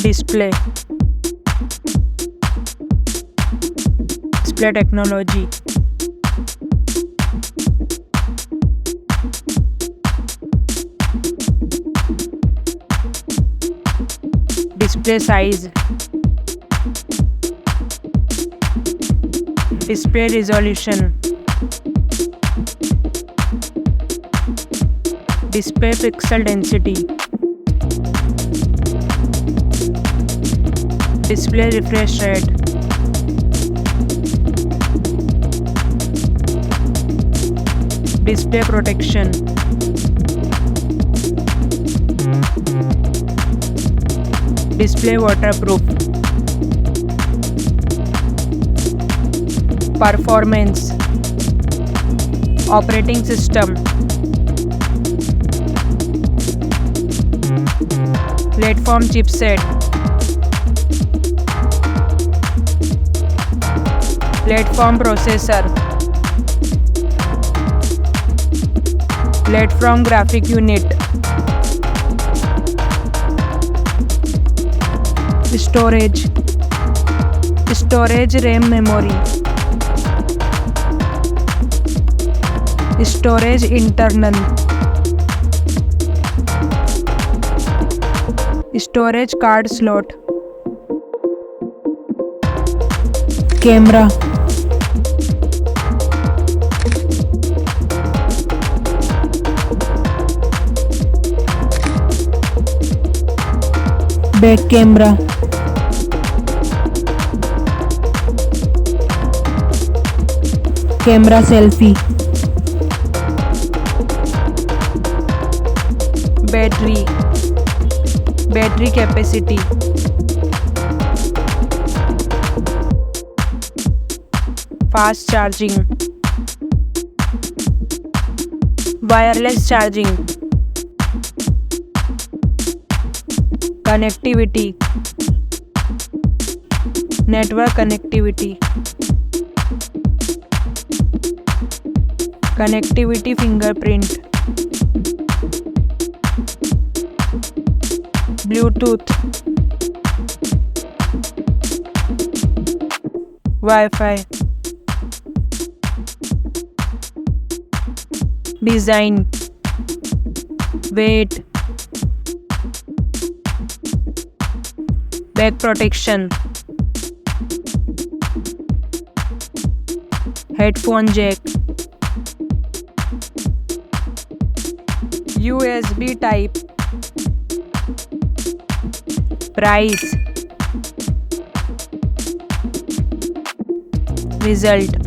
Display technology. Display size. Display resolution. Display pixel density. Display refresh rate. Display protection. Display waterproof. Performance. Operating system. Platform chipset. Platform processor. Platform graphic unit. Storage RAM memory. Storage internal. Storage card slot. Camera. Back camera. Camera selfie. Battery capacity. Fast charging. Wireless charging. Connectivity. Network connectivity. Connectivity fingerprint. Bluetooth. Wi-Fi. Design. Weight. Back protection. Headphone jack. USB type. Price. Result.